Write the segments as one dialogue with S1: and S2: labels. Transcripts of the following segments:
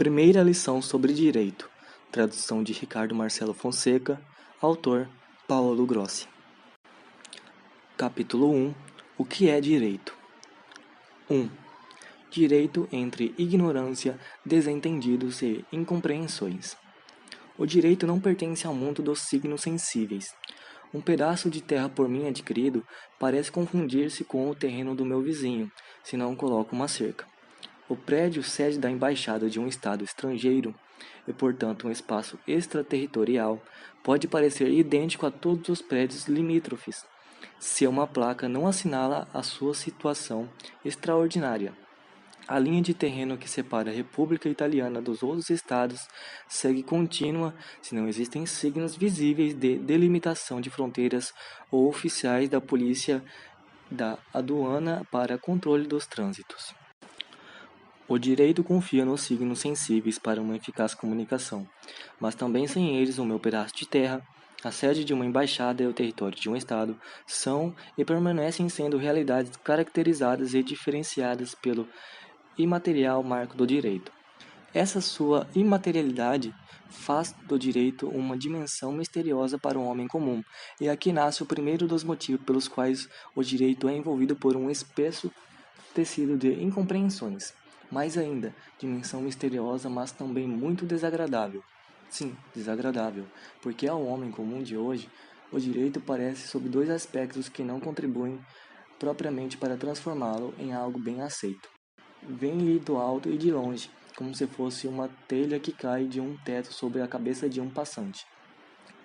S1: Primeira lição sobre direito. Tradução de Ricardo Marcelo Fonseca. Autor Paulo Grossi. Capítulo 1. O que é direito? 1. Direito entre ignorância, desentendidos e incompreensões. O direito não pertence ao mundo dos signos sensíveis. Um pedaço de terra por mim adquirido parece confundir-se com o terreno do meu vizinho, se não coloco uma cerca. O prédio sede da embaixada de um estado estrangeiro, e portanto um espaço extraterritorial, pode parecer idêntico a todos os prédios limítrofes, se uma placa não assinala a sua situação extraordinária. A linha de terreno que separa a República Italiana dos outros estados segue contínua se não existem signos visíveis de delimitação de fronteiras ou oficiais da polícia da aduana para controle dos trânsitos. O direito confia nos signos sensíveis para uma eficaz comunicação, mas também sem eles o meu pedaço de terra, a sede de uma embaixada e o território de um estado são e permanecem sendo realidades caracterizadas e diferenciadas pelo imaterial marco do direito. Essa sua imaterialidade faz do direito uma dimensão misteriosa para o homem comum, e aqui nasce o primeiro dos motivos pelos quais o direito é envolvido por um espesso tecido de incompreensões. Mais ainda, dimensão misteriosa, mas também muito desagradável. Sim, desagradável, porque ao homem comum de hoje, o direito parece sob dois aspectos que não contribuem propriamente para transformá-lo em algo bem aceito. Vem-lhe do alto e de longe, como se fosse uma telha que cai de um teto sobre a cabeça de um passante.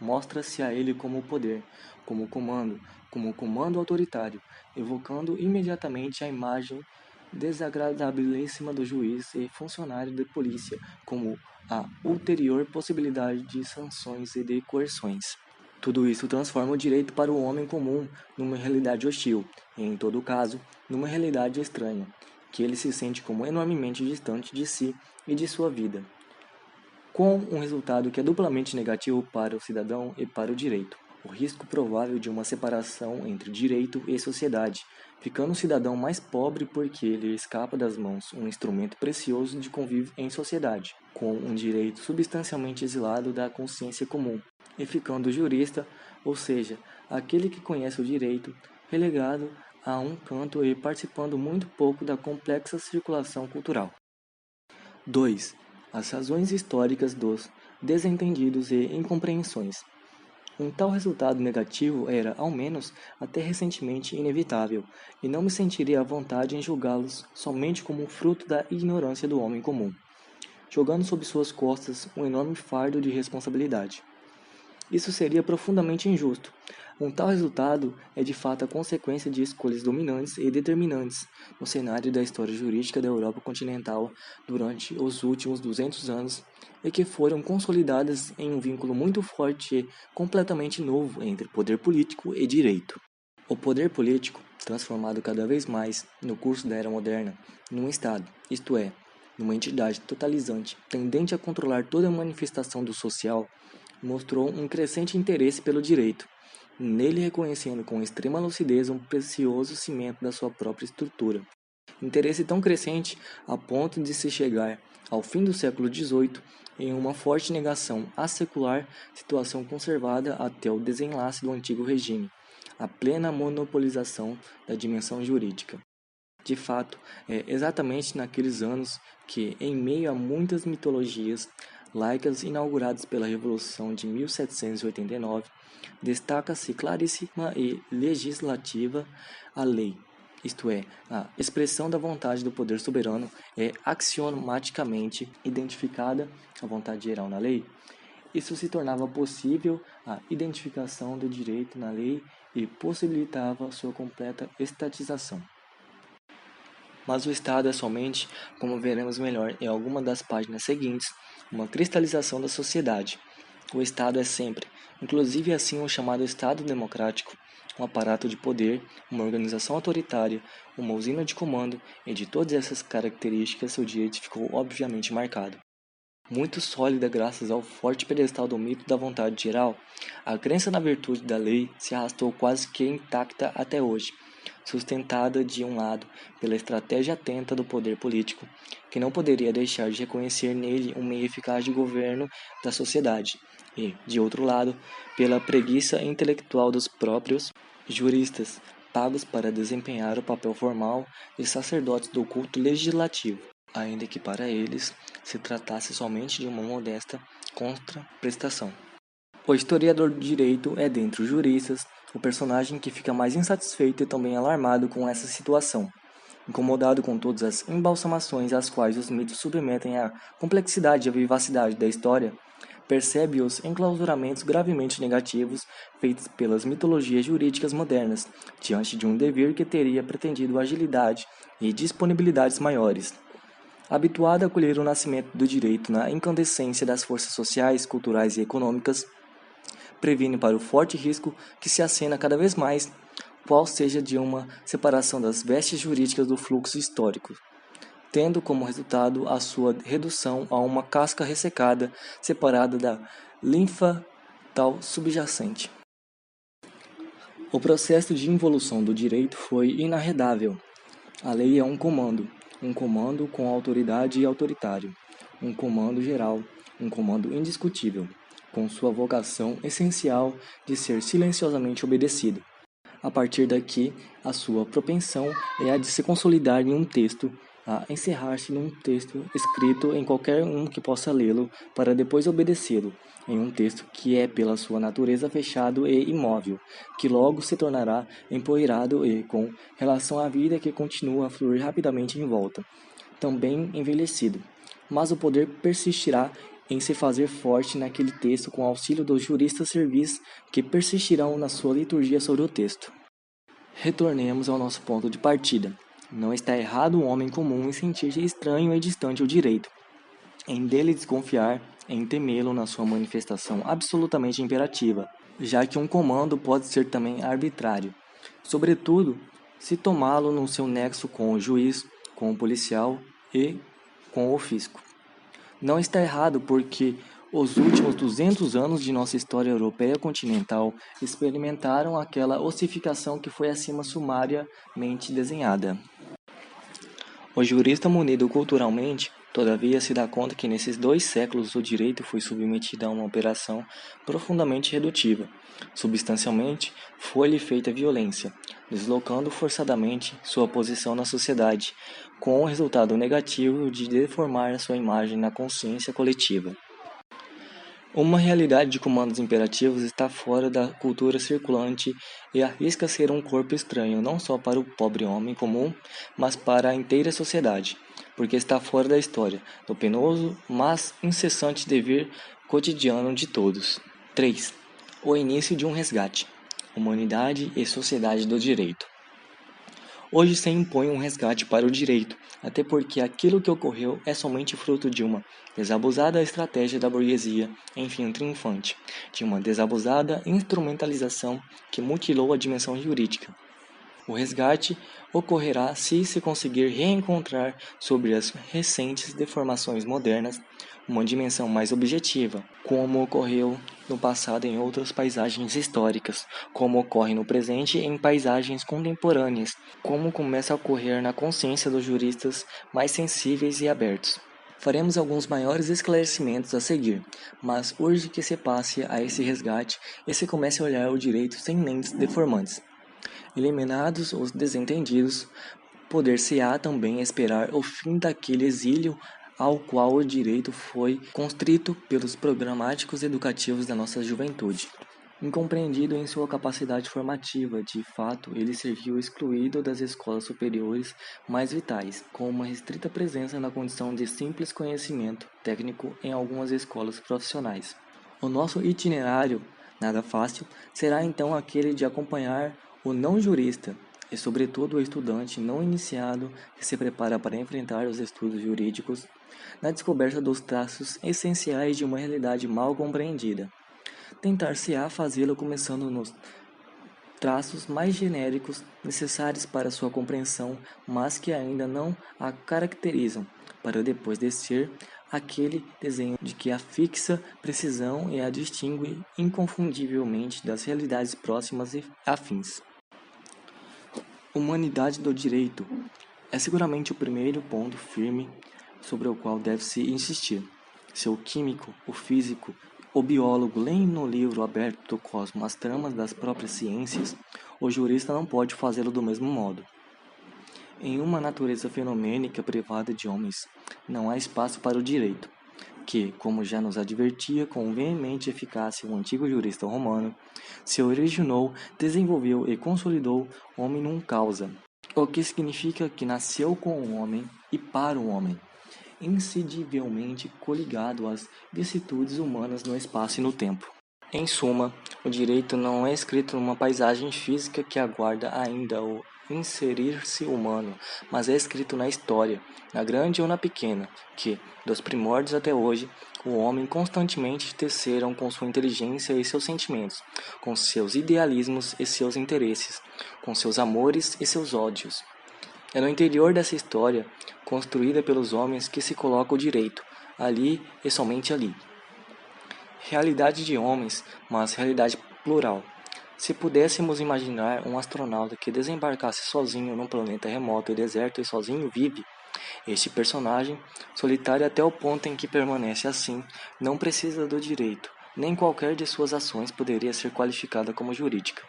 S1: Mostra-se a ele como poder, como comando autoritário, evocando imediatamente a imagem desagradabilíssima do juiz e funcionário de polícia, como a ulterior possibilidade de sanções e de coerções. Tudo isso transforma o direito para o homem comum numa realidade hostil, e em todo caso, numa realidade estranha, que ele se sente como enormemente distante de si e de sua vida, com um resultado que é duplamente negativo para o cidadão e para o direito. O risco provável de uma separação entre direito e sociedade, ficando o cidadão mais pobre porque ele escapa das mãos um instrumento precioso de convívio em sociedade, com um direito substancialmente exilado da consciência comum, e ficando o jurista, ou seja, aquele que conhece o direito, relegado a um canto e participando muito pouco da complexa circulação cultural. 2. As razões históricas dos desentendidos e incompreensões. Um tal resultado negativo era, ao menos, até recentemente inevitável, e não me sentiria à vontade em julgá-los somente como fruto da ignorância do homem comum, jogando sob suas costas um enorme fardo de responsabilidade. Isso seria profundamente injusto. Um tal resultado é de fato a consequência de escolhas dominantes e determinantes no cenário da história jurídica da Europa continental durante os últimos 200 anos e que foram consolidadas em um vínculo muito forte e completamente novo entre poder político e direito. O poder político, transformado cada vez mais, no curso da Era Moderna, num Estado, isto é, numa entidade totalizante, tendente a controlar toda a manifestação do social, mostrou um crescente interesse pelo direito, nele reconhecendo com extrema lucidez um precioso cimento da sua própria estrutura. Interesse tão crescente a ponto de se chegar, ao fim do século XVIII, em uma forte negação assecular, situação conservada até o desenlace do antigo regime, a plena monopolização da dimensão jurídica. De fato, é exatamente naqueles anos que, em meio a muitas mitologias laicas inauguradas pela Revolução de 1789, destaca-se claríssima e legislativa a lei, isto é, a expressão da vontade do poder soberano é axiomaticamente identificada, a vontade geral na lei. Isso se tornava possível a identificação do direito na lei e possibilitava sua completa estatização. Mas o Estado é somente, como veremos melhor em alguma das páginas seguintes, uma cristalização da sociedade. O Estado é sempre, inclusive assim o chamado Estado democrático, um aparato de poder, uma organização autoritária, uma usina de comando, e de todas essas características seu direito ficou obviamente marcado. Muito sólida graças ao forte pedestal do mito da vontade geral, a crença na virtude da lei se arrastou quase que intacta até hoje. sustentada de um lado pela estratégia atenta do poder político, que não poderia deixar de reconhecer nele um meio eficaz de governo da sociedade, e, de outro lado, pela preguiça intelectual dos próprios juristas, pagos para desempenhar o papel formal de sacerdotes do culto legislativo, ainda que para eles se tratasse somente de uma modesta contraprestação. O historiador do direito é, dentre os juristas, o personagem que fica mais insatisfeito e também alarmado com essa situação. Incomodado com todas as embalsamações às quais os mitos submetem a complexidade e a vivacidade da história, percebe os enclausuramentos gravemente negativos feitos pelas mitologias jurídicas modernas, diante de um dever que teria pretendido agilidade e disponibilidades maiores. Habituado a acolher o nascimento do direito na incandescência das forças sociais, culturais e econômicas, previne para o forte risco que se acena cada vez mais, qual seja de uma separação das vestes jurídicas do fluxo histórico, tendo como resultado a sua redução a uma casca ressecada, separada da linfa tal subjacente. O processo de involução do direito foi inarredável. A lei é um comando com autoridade e autoritário, um comando geral, um comando indiscutível, com sua vocação essencial de ser silenciosamente obedecido. A partir daqui, a sua propensão é a de se consolidar em um texto, a encerrar-se num texto escrito em qualquer um que possa lê-lo, para depois obedecê-lo, em um texto que é pela sua natureza fechado e imóvel, que logo se tornará empoeirado e, com relação à vida que continua a fluir rapidamente em volta, também envelhecido. Mas o poder persistirá em se fazer forte naquele texto com auxílio dos juristas servis que persistirão na sua liturgia sobre o texto. Retornemos ao nosso ponto de partida. Não está errado o homem comum em sentir-se estranho e distante ao direito, em dele desconfiar, em temê-lo na sua manifestação absolutamente imperativa, já que um comando pode ser também arbitrário, sobretudo se tomá-lo no seu nexo com o juiz, com o policial e com o fisco. Não está errado porque os últimos 200 anos de nossa história europeia continental experimentaram aquela ossificação que foi acima sumariamente desenhada. O jurista munido culturalmente, todavia, se dá conta que nesses 2 séculos o direito foi submetido a uma operação profundamente redutiva. Substancialmente, foi-lhe feita violência, deslocando forçadamente sua posição na sociedade, com o resultado negativo de deformar sua imagem na consciência coletiva. Uma realidade de comandos imperativos está fora da cultura circulante e arrisca ser um corpo estranho não só para o pobre homem comum, mas para a inteira sociedade, porque está fora da história, do penoso, mas incessante dever cotidiano de todos. 3. O início de um resgate. Humanidade e sociedade do direito. Hoje se impõe um resgate para o direito, até porque aquilo que ocorreu é somente fruto de uma desabusada estratégia da burguesia, enfim triunfante, de uma desabusada instrumentalização que mutilou a dimensão jurídica. O resgate ocorrerá se conseguir reencontrar sobre as recentes deformações modernas uma dimensão mais objetiva, como ocorreu no passado em outras paisagens históricas, como ocorre no presente em paisagens contemporâneas, como começa a ocorrer na consciência dos juristas mais sensíveis e abertos. Faremos alguns maiores esclarecimentos a seguir, mas urge que se passe a esse resgate e se comece a olhar o direito sem lentes deformantes. Eliminados os desentendidos, poder-se-á também esperar o fim daquele exílio ao qual o direito foi constrito pelos programáticos educativos da nossa juventude. Incompreendido em sua capacidade formativa, de fato, ele serviu excluído das escolas superiores mais vitais, com uma restrita presença na condição de simples conhecimento técnico em algumas escolas profissionais. O nosso itinerário, nada fácil, será então aquele de acompanhar o não-jurista, e sobretudo o estudante não iniciado que se prepara para enfrentar os estudos jurídicos, na descoberta dos traços essenciais de uma realidade mal compreendida. Tentar-se-á fazê-lo começando nos traços mais genéricos necessários para sua compreensão, mas que ainda não a caracterizam, para depois descer aquele desenho de que a fixa precisão e a distingue inconfundivelmente das realidades próximas e afins. Humanidade do direito é seguramente o primeiro ponto firme sobre o qual deve-se insistir. Se o químico, o físico, o biólogo leem no livro aberto do cosmos as tramas das próprias ciências, o jurista não pode fazê-lo do mesmo modo. Em uma natureza fenomênica privada de homens, não há espaço para o direito, que, como já nos advertia com veemente eficácia o antigo jurista romano, se originou, desenvolveu e consolidou hominum causa, o que significa que nasceu com o homem e para o homem, incidivelmente coligado às vicissitudes humanas no espaço e no tempo. Em suma, o direito não é escrito numa paisagem física que aguarda ainda o inserir-se humano, mas é escrito na história, na grande ou na pequena, que, dos primórdios até hoje, o homem constantemente teceram com sua inteligência e seus sentimentos, com seus idealismos e seus interesses, com seus amores e seus ódios. É no interior dessa história, construída pelos homens, que se coloca o direito, ali e somente ali. Realidade de homens, mas realidade plural. Se pudéssemos imaginar um astronauta que desembarcasse sozinho num planeta remoto e deserto e sozinho vive, este personagem, solitário até o ponto em que permanece assim, não precisa do direito, nem qualquer de suas ações poderia ser qualificada como jurídica.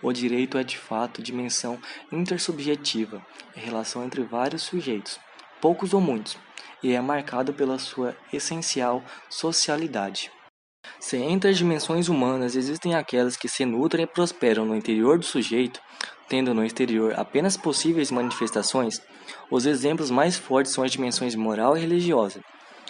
S1: O direito é de fato dimensão intersubjetiva, relação entre vários sujeitos, poucos ou muitos, e é marcado pela sua essencial socialidade. Se entre as dimensões humanas existem aquelas que se nutrem e prosperam no interior do sujeito, tendo no exterior apenas possíveis manifestações, os exemplos mais fortes são as dimensões moral e religiosa.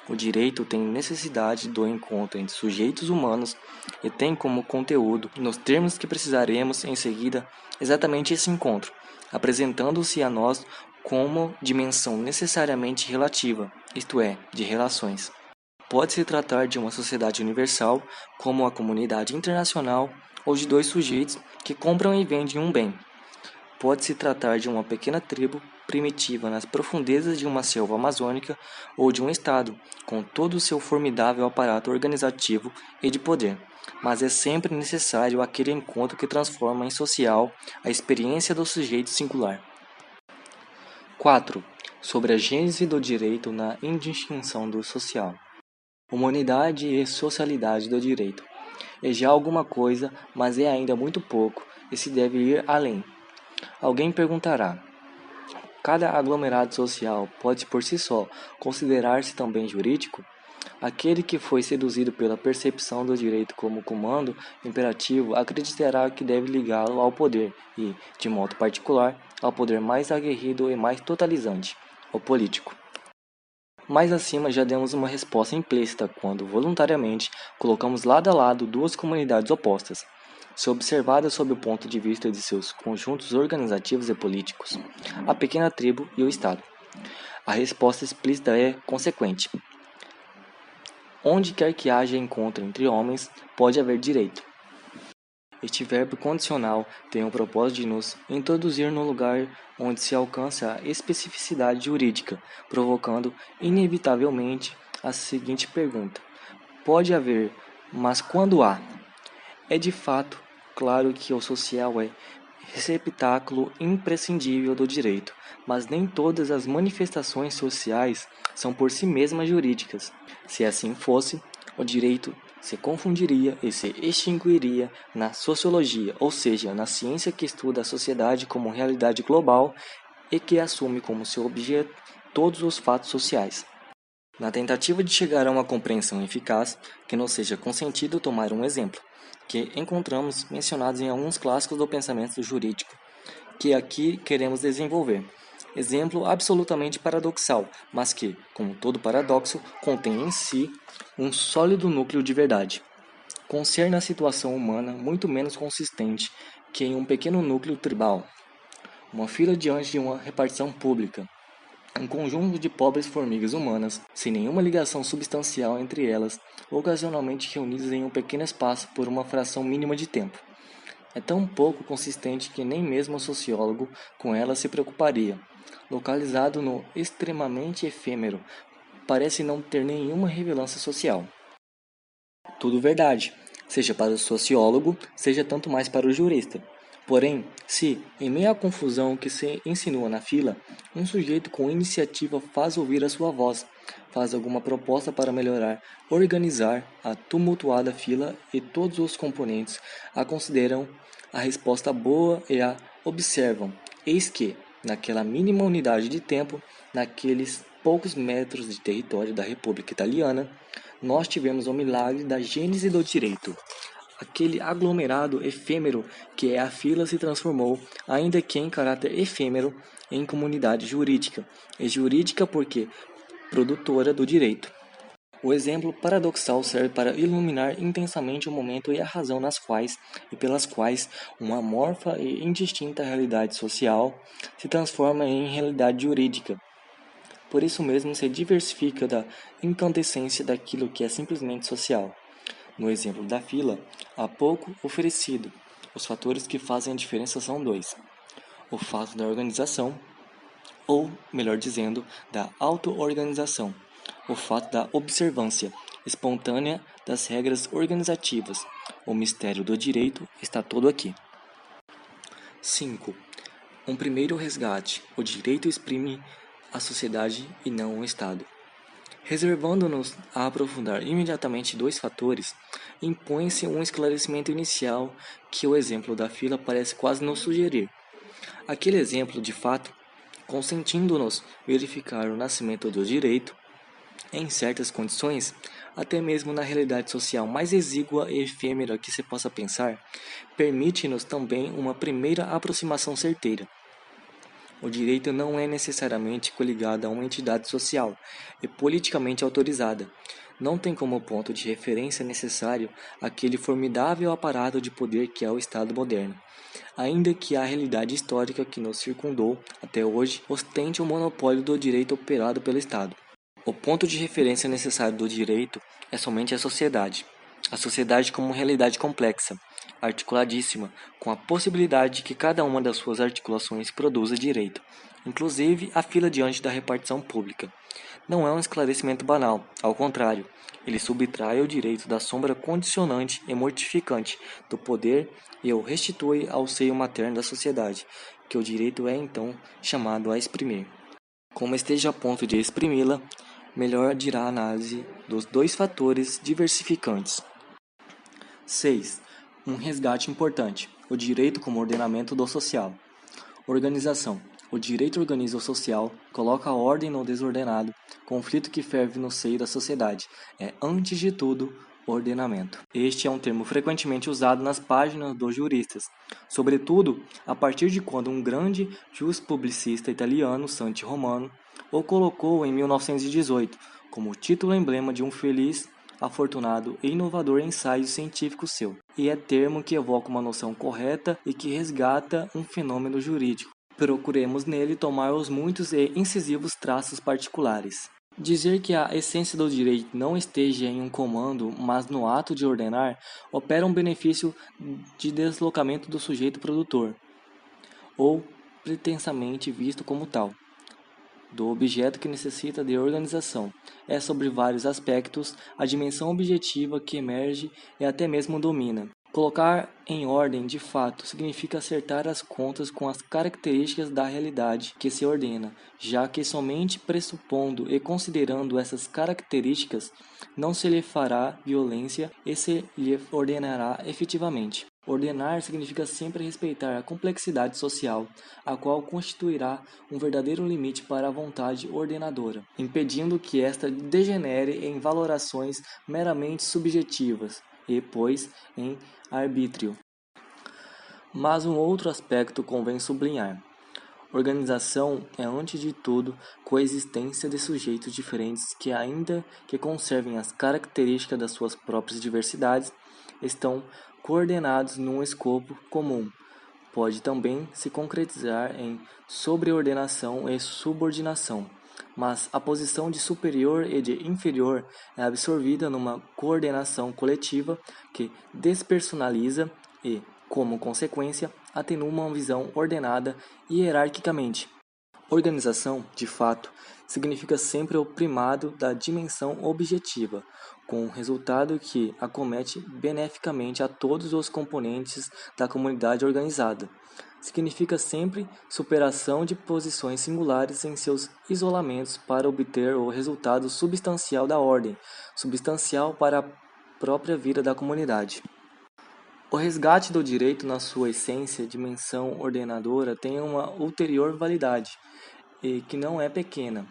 S1: O direito tem necessidade do encontro entre sujeitos humanos e tem como conteúdo, nos termos que precisaremos em seguida, exatamente esse encontro, apresentando-se a nós como dimensão necessariamente relativa, isto é, de relações. Pode-se tratar de uma sociedade universal, como a comunidade internacional, ou de dois sujeitos que compram e vendem um bem. Pode-se tratar de uma pequena tribo primitiva nas profundezas de uma selva amazônica ou de um estado, com todo o seu formidável aparato organizativo e de poder. Mas é sempre necessário aquele encontro que transforma em social a experiência do sujeito singular. 4. Sobre a gênese do direito na indistinção do social. Humanidade e socialidade do direito. É já alguma coisa, mas é ainda muito pouco, e se deve ir além. Alguém perguntará: cada aglomerado social pode por si só considerar-se também jurídico? Aquele que foi seduzido pela percepção do direito como comando imperativo acreditará que deve ligá-lo ao poder e, de modo particular, ao poder mais aguerrido e mais totalizante, o político. Mais acima já demos uma resposta implícita quando, voluntariamente, colocamos lado a lado duas comunidades opostas, se observadas sob o ponto de vista de seus conjuntos organizativos e políticos, a pequena tribo e o Estado. A resposta explícita é consequente. Onde quer que haja encontro entre homens, pode haver direito. Este verbo condicional tem o propósito de nos introduzir no lugar onde se alcança a especificidade jurídica, provocando inevitavelmente a seguinte pergunta: pode haver, mas quando há? É de fato claro que o social é receptáculo imprescindível do direito, mas nem todas as manifestações sociais são por si mesmas jurídicas. Se assim fosse, o direito se confundiria e se extinguiria na sociologia, ou seja, na ciência que estuda a sociedade como realidade global e que assume como seu objeto todos os fatos sociais. Na tentativa de chegar a uma compreensão eficaz, que nos seja consentido tomar um exemplo, que encontramos mencionados em alguns clássicos do pensamento jurídico, que aqui queremos desenvolver. Exemplo absolutamente paradoxal, mas que, como todo paradoxo, contém em si um sólido núcleo de verdade. Concerne a situação humana muito menos consistente que em um pequeno núcleo tribal. Uma fila diante de uma repartição pública. Um conjunto de pobres formigas humanas, sem nenhuma ligação substancial entre elas, ocasionalmente reunidas em um pequeno espaço por uma fração mínima de tempo. É tão pouco consistente que nem mesmo o sociólogo com ela se preocuparia. Localizado no extremamente efêmero, parece não ter nenhuma relevância social. Tudo verdade, seja para o sociólogo, seja tanto mais para o jurista. Porém, se, em meio à confusão que se insinua na fila, um sujeito com iniciativa faz ouvir a sua voz, faz alguma proposta para melhorar, organizar a tumultuada fila e todos os componentes a consideram a resposta boa e a observam, eis que, naquela mínima unidade de tempo, naqueles poucos metros de território da República Italiana, nós tivemos o milagre da gênese do direito. Aquele aglomerado efêmero que é a fila se transformou, ainda que em caráter efêmero, em comunidade jurídica. E jurídica porque produtora do direito. O exemplo paradoxal serve para iluminar intensamente o momento e a razão nas quais e pelas quais uma amorfa e indistinta realidade social se transforma em realidade jurídica. Por isso mesmo se diversifica da incandescência daquilo que é simplesmente social. No exemplo da fila, há pouco oferecido. Os fatores que fazem a diferença são dois: o fato da organização, ou, melhor dizendo, da auto-organização, o fato da observância espontânea das regras organizativas. O mistério do direito está todo aqui. 5. Um primeiro resgate. O direito exprime a sociedade e não o Estado. Reservando-nos a aprofundar imediatamente dois fatores, impõe-se um esclarecimento inicial que o exemplo da fila parece quase nos sugerir. Aquele exemplo, de fato, consentindo-nos verificar o nascimento do direito, em certas condições, até mesmo na realidade social mais exígua e efêmera que se possa pensar, permite-nos também uma primeira aproximação certeira. O direito não é necessariamente coligado a uma entidade social e politicamente autorizada. Não tem como ponto de referência necessário aquele formidável aparato de poder que é o Estado moderno, ainda que a realidade histórica que nos circundou até hoje ostente o monopólio do direito operado pelo Estado. O ponto de referência necessário do direito é somente a sociedade como realidade complexa, articuladíssima, com a possibilidade de que cada uma das suas articulações produza direito, inclusive a fila diante da repartição pública. Não é um esclarecimento banal, ao contrário, ele subtrai o direito da sombra condicionante e mortificante do poder e o restitui ao seio materno da sociedade, que o direito é então chamado a exprimir. Como esteja a ponto de exprimi-la, melhor dirá a análise dos dois fatores diversificantes. 6. Um resgate importante. O direito como ordenamento do social. Organização. O direito organiza o social, coloca a ordem no desordenado, conflito que ferve no seio da sociedade. É, antes de tudo, ordenamento. Este é um termo frequentemente usado nas páginas dos juristas, sobretudo a partir de quando um grande juspublicista italiano, Santi Romano, o colocou em 1918 como título emblema de um feliz, afortunado e inovador ensaio científico seu. E é termo que evoca uma noção correta e que resgata um fenômeno jurídico. Procuremos nele tomar os muitos e incisivos traços particulares. Dizer que a essência do direito não esteja em um comando, mas no ato de ordenar, opera um benefício de deslocamento do sujeito produtor, ou pretensamente visto como tal, do objeto que necessita de organização. É sobre vários aspectos a dimensão objetiva que emerge e até mesmo domina. Colocar em ordem, de fato, significa acertar as contas com as características da realidade que se ordena, já que somente pressupondo e considerando essas características não se lhe fará violência e se lhe ordenará efetivamente. Ordenar significa sempre respeitar a complexidade social, a qual constituirá um verdadeiro limite para a vontade ordenadora, impedindo que esta degenere em valorações meramente subjetivas e, pois, em arbítrio. Mas um outro aspecto convém sublinhar. Organização é, antes de tudo, coexistência de sujeitos diferentes que, ainda que conservem as características das suas próprias diversidades, estão coordenados num escopo comum. Pode também se concretizar em sobreordenação e subordinação, mas a posição de superior e de inferior é absorvida numa coordenação coletiva que despersonaliza e, como consequência, atenua uma visão ordenada hierarquicamente. Organização, de fato, significa sempre o primado da dimensão objetiva, com um resultado que acomete beneficamente a todos os componentes da comunidade organizada. Significa sempre superação de posições singulares em seus isolamentos para obter o resultado substancial da ordem, substancial para a própria vida da comunidade. O resgate do direito na sua essência, dimensão ordenadora, tem uma ulterior validade, e que não é pequena.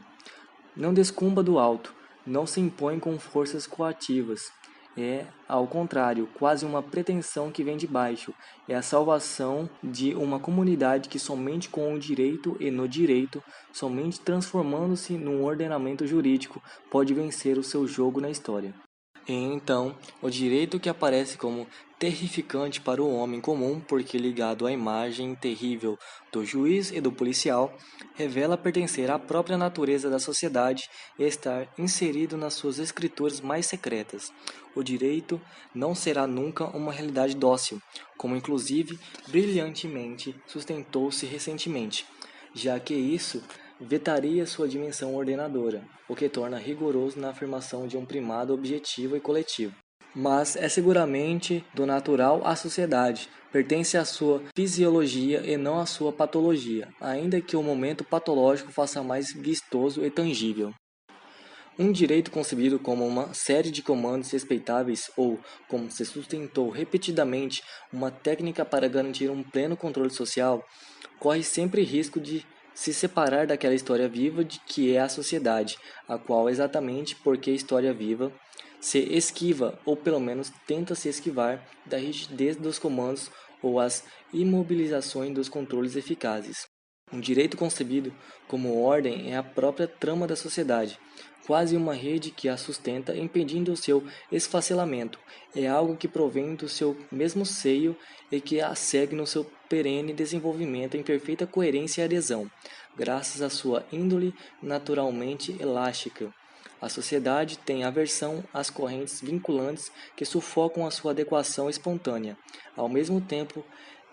S1: Não descumba do alto, não se impõe com forças coativas. É, ao contrário, quase uma pretensão que vem de baixo. É a salvação de uma comunidade que somente com o direito e no direito, somente transformando-se num ordenamento jurídico, pode vencer o seu jogo na história. E então, o direito que aparece como terrificante para o homem comum, porque ligado à imagem terrível do juiz e do policial, revela pertencer à própria natureza da sociedade e estar inserido nas suas escrituras mais secretas. O direito não será nunca uma realidade dócil, como inclusive brilhantemente sustentou-se recentemente, já que isso vetaria sua dimensão ordenadora, o que torna rigoroso na afirmação de um primado objetivo e coletivo. Mas é seguramente do natural à sociedade, pertence à sua fisiologia e não à sua patologia, ainda que o momento patológico faça mais vistoso e tangível. Um direito concebido como uma série de comandos respeitáveis ou, como se sustentou repetidamente, uma técnica para garantir um pleno controle social, corre sempre risco de se separar daquela história viva de que é a sociedade, a qual, exatamente porque história viva, se esquiva, ou pelo menos tenta se esquivar, da rigidez dos comandos ou as imobilizações dos controles eficazes. Um direito concebido como ordem é a própria trama da sociedade, quase uma rede que a sustenta, impedindo o seu esfacelamento. É algo que provém do seu mesmo seio e que a segue no seu perene desenvolvimento em perfeita coerência e adesão, graças à sua índole naturalmente elástica. A sociedade tem aversão às correntes vinculantes que sufocam a sua adequação espontânea, ao mesmo tempo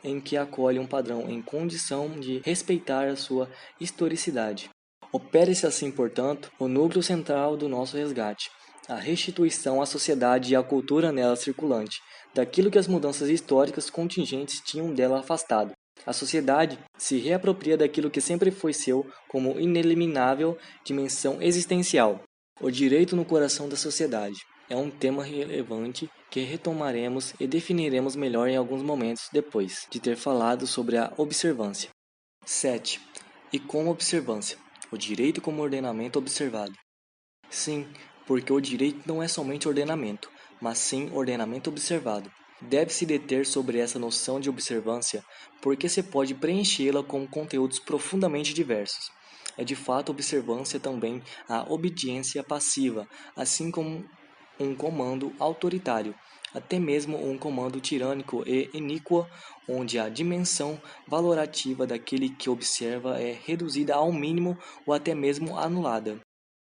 S1: em que acolhe um padrão em condição de respeitar a sua historicidade. Opera-se assim, portanto, o núcleo central do nosso resgate, a restituição à sociedade e à cultura nela circulante, daquilo que as mudanças históricas contingentes tinham dela afastado. A sociedade se reapropria daquilo que sempre foi seu como ineliminável dimensão existencial. O direito no coração da sociedade é um tema relevante que retomaremos e definiremos melhor em alguns momentos depois de ter falado sobre a observância. 7. E como observância? O direito como ordenamento observado. Sim, porque o direito não é somente ordenamento, mas sim ordenamento observado. Deve-se deter sobre essa noção de observância, porque se pode preenchê-la com conteúdos profundamente diversos. É de fato observância também a obediência passiva, assim como um comando autoritário, até mesmo um comando tirânico e iníquo, onde a dimensão valorativa daquele que observa é reduzida ao mínimo ou até mesmo anulada.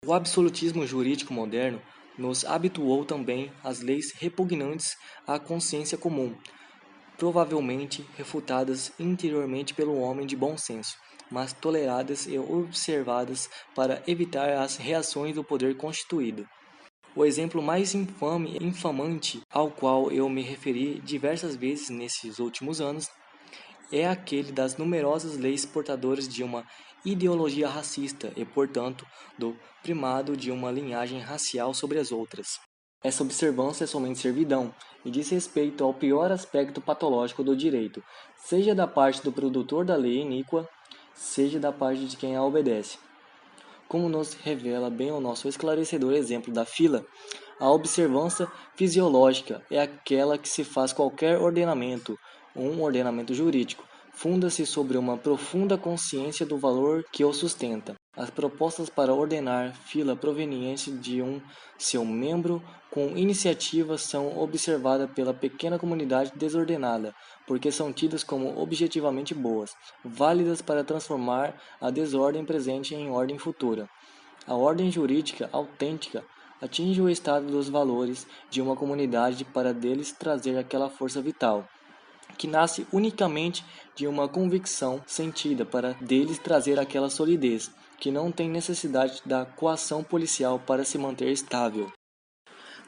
S1: O absolutismo jurídico moderno nos habituou também às leis repugnantes à consciência comum, provavelmente refutadas interiormente pelo homem de bom senso, mas toleradas e observadas para evitar as reações do poder constituído. O exemplo mais infame e infamante ao qual eu me referi diversas vezes nesses últimos anos é aquele das numerosas leis portadoras de uma ideologia racista e, portanto, do primado de uma linhagem racial sobre as outras. Essa observância é somente servidão e diz respeito ao pior aspecto patológico do direito, seja da parte do produtor da lei iníqua, seja da parte de quem a obedece. Como nos revela bem o nosso esclarecedor exemplo da fila, a observância fisiológica é aquela que se faz qualquer ordenamento, um ordenamento jurídico, funda-se sobre uma profunda consciência do valor que o sustenta. As propostas para ordenar fila provenientes de seu membro com iniciativa são observadas pela pequena comunidade desordenada, porque são tidas como objetivamente boas, válidas para transformar a desordem presente em ordem futura. A ordem jurídica autêntica atinge o estado dos valores de uma comunidade para deles trazer aquela força vital que nasce unicamente de uma convicção sentida para deles trazer aquela solidez, que não tem necessidade da coação policial para se manter estável.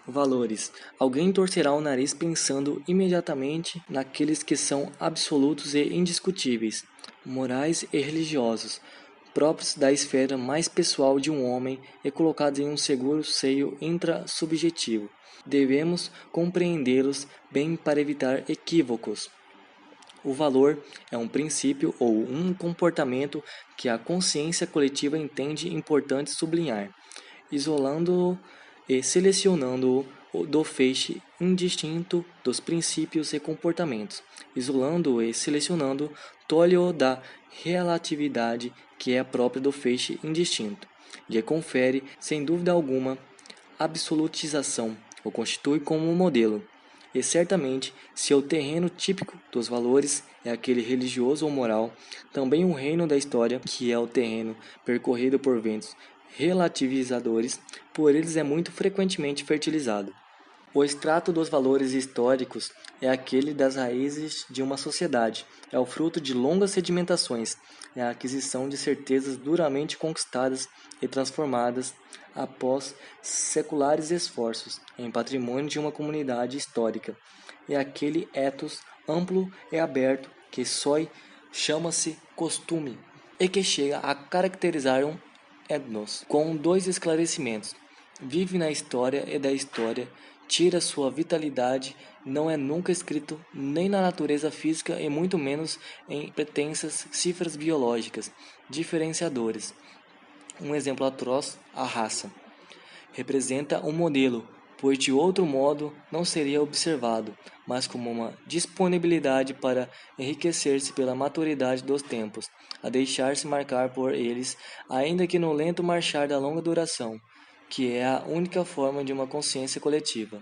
S1: Valores. Alguém torcerá o nariz pensando imediatamente naqueles que são absolutos e indiscutíveis, morais e religiosos, próprios da esfera mais pessoal de um homem e colocados em um seguro seio intrasubjetivo. Devemos compreendê-los bem para evitar equívocos. O valor é um princípio ou um comportamento que a consciência coletiva entende importante sublinhar, isolando-o e selecionando-o do feixe indistinto dos princípios e comportamentos. Isolando-o e selecionando, tolhe-o da relatividade que é própria do feixe indistinto, lhe confere, sem dúvida alguma, absolutização, o constitui como modelo. E certamente, se o terreno típico dos valores é aquele religioso ou moral, também o reino da história, que é o terreno percorrido por ventos relativizadores, por eles é muito frequentemente fertilizado. O extrato dos valores históricos é aquele das raízes de uma sociedade, é o fruto de longas sedimentações, é a aquisição de certezas duramente conquistadas e transformadas após seculares esforços em patrimônio de uma comunidade histórica. É aquele ethos amplo e aberto que só chama-se costume e que chega a caracterizar um etnos com dois esclarecimentos. Vive na história e da história tira sua vitalidade, não é nunca escrito nem na natureza física e muito menos em pretensas cifras biológicas, diferenciadores. Um exemplo atroz, a raça. Representa um modelo, pois de outro modo não seria observado, mas como uma disponibilidade para enriquecer-se pela maturidade dos tempos, a deixar-se marcar por eles, ainda que no lento marchar da longa duração, que é a única forma de uma consciência coletiva.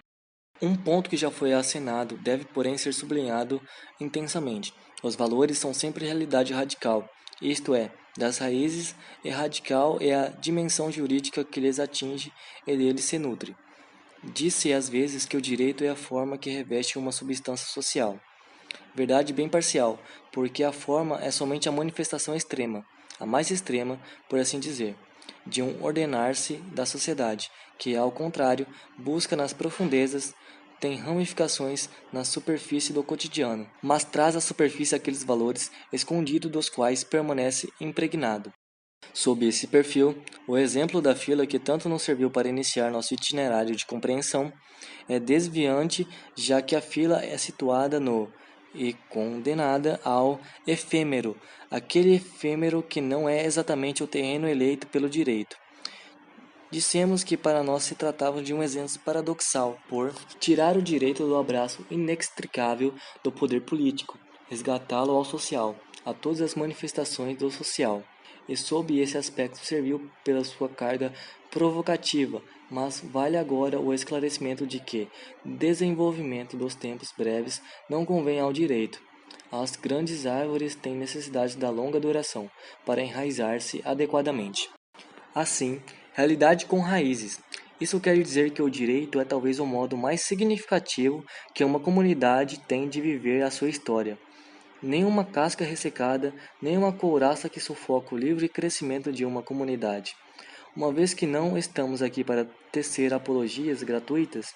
S1: Um ponto que já foi assinado deve, porém, ser sublinhado intensamente. Os valores são sempre realidade radical, isto é, das raízes, e radical é a dimensão jurídica que lhes atinge e deles se nutre. Diz-se às vezes que o direito é a forma que reveste uma substância social. Verdade bem parcial, porque a forma é somente a manifestação extrema, a mais extrema, por assim dizer, de um ordenar-se da sociedade, que, ao contrário, busca nas profundezas, tem ramificações na superfície do cotidiano, mas traz à superfície aqueles valores escondidos dos quais permanece impregnado. Sob esse perfil, o exemplo da fila que tanto nos serviu para iniciar nosso itinerário de compreensão é desviante, já que a fila é situada no e condenada ao efêmero, aquele efêmero que não é exatamente o terreno eleito pelo direito. Dissemos que para nós se tratava de um exemplo paradoxal, por tirar o direito do abraço inextricável do poder político, resgatá-lo ao social, a todas as manifestações do social, e sob esse aspecto serviu pela sua carga provocativa, mas vale agora o esclarecimento de que desenvolvimento dos tempos breves não convém ao direito. As grandes árvores têm necessidade da longa duração para enraizar-se adequadamente. Assim, realidade com raízes. Isso quer dizer que o direito é talvez o modo mais significativo que uma comunidade tem de viver a sua história. Nem uma casca ressecada, nem uma couraça que sufoca o livre crescimento de uma comunidade. Uma vez que não estamos aqui para tecer apologias gratuitas,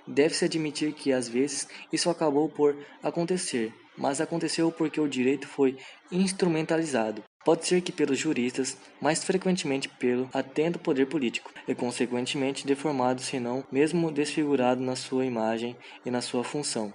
S1: deve-se admitir que às vezes isso acabou por acontecer, mas aconteceu porque o direito foi instrumentalizado. Pode ser que pelos juristas, mais frequentemente pelo atento poder político, e consequentemente deformado, se não mesmo desfigurado na sua imagem e na sua função.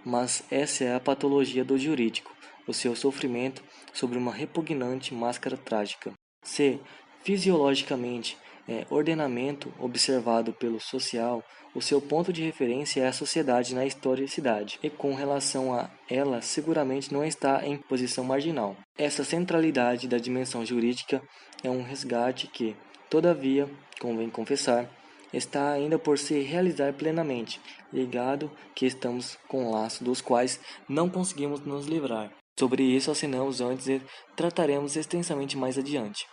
S1: Mas essa é a patologia do jurídico, o seu sofrimento sobre uma repugnante máscara trágica. Se, fisiologicamente, é ordenamento observado pelo social, o seu ponto de referência é a sociedade na historicidade, e com relação a ela seguramente não está em posição marginal. Essa centralidade da dimensão jurídica é um resgate que, todavia, convém confessar, está ainda por se realizar plenamente, ligado que estamos com laços dos quais não conseguimos nos livrar. Sobre isso assinamos antes e trataremos extensamente mais adiante.